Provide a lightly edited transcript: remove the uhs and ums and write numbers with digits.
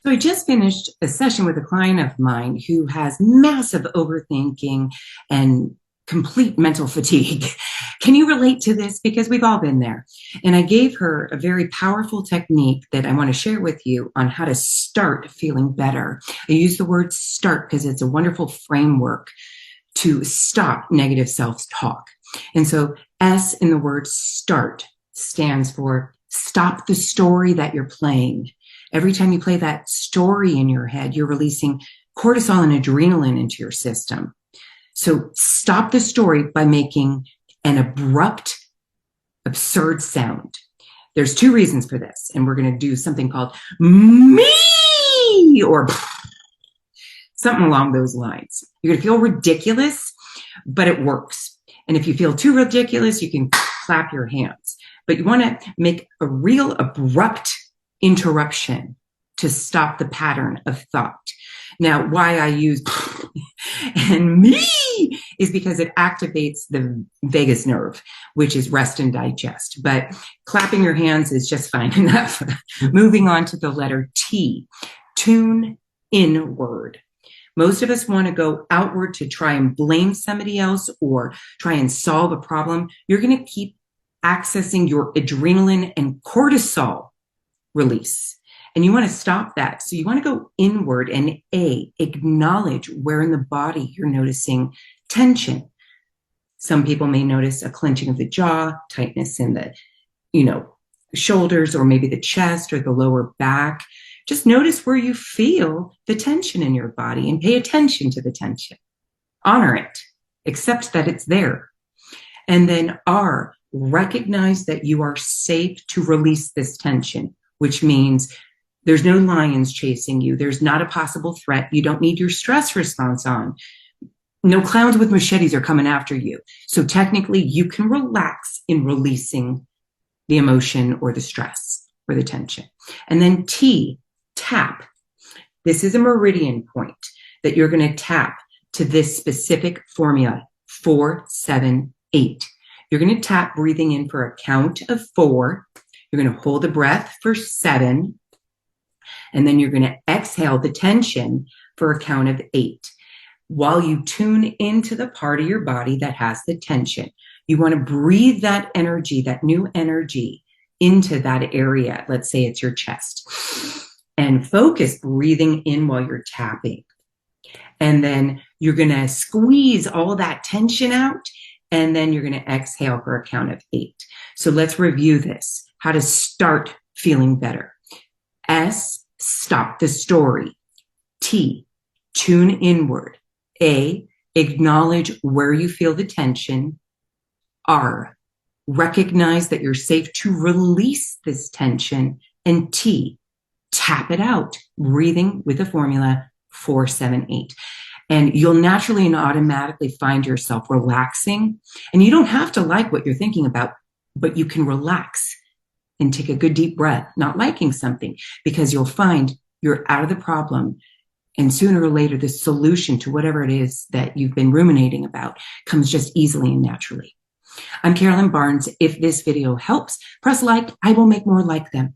So I just finished a session with a client of mine who has massive overthinking and complete mental fatigue. Can you relate to this? Because we've all been there. And I gave her a very powerful technique that I want to share with you on how to start feeling better. I use the word start because it's a wonderful framework to stop negative self-talk. And so S in the word start stands for stop the story that you're playing. Every time you play that story in your head, you're releasing cortisol and adrenaline into your system. So stop the story by making an abrupt, absurd sound. There's two reasons for this, and we're going to do something called me or something along those lines. You're going to feel ridiculous, but it works. And if you feel too ridiculous, you can clap your hands. But you want to make a real abrupt interruption to stop the pattern of thought. Now, why I use and me is because it activates the vagus nerve, which is rest and digest. But clapping your hands is just fine enough. Moving on to the letter T, tune inward. Most of us want to go outward to try and blame somebody else or try and solve a problem. You're going to keep accessing your adrenaline and cortisol release. And you want to stop that. So you want to go inward and acknowledge where in the body you're noticing tension. Some people may notice a clenching of the jaw, tightness in the, shoulders, or maybe the chest or the lower back. Just notice where you feel the tension in your body and pay attention to the tension. Honor it. Accept that it's there. And then R, recognize that you are safe to release this tension, which means there's no lions chasing you. There's not a possible threat. You don't need your stress response on. No clowns with machetes are coming after you. So technically, you can relax in releasing the emotion or the stress or the tension. And then T, tap. This is a meridian point that you're going to tap to this specific formula, 4, 7, 8. You're going to tap breathing in for a count of 4. You're going to hold the breath for 7. And then you're going to exhale the tension for a count of 8. While you tune into the part of your body that has the tension, you want to breathe that energy, that new energy, into that area. Let's say it's your chest. And focus breathing in while you're tapping. And then you're going to squeeze all that tension out. And then you're going to exhale for a count of 8. So let's review this. How to start feeling better. S, stop the story. T, tune inward. A, acknowledge where you feel the tension. R, recognize that you're safe to release this tension. And T, tap it out, breathing with the formula 4, 7, 8. And you'll naturally and automatically find yourself relaxing. And you don't have to like what you're thinking about, but you can relax and take a good deep breath, not liking something, because you'll find you're out of the problem. And sooner or later, the solution to whatever it is that you've been ruminating about comes just easily and naturally. I'm Carolyn Barnes. If this video helps, press like. I will make more like them.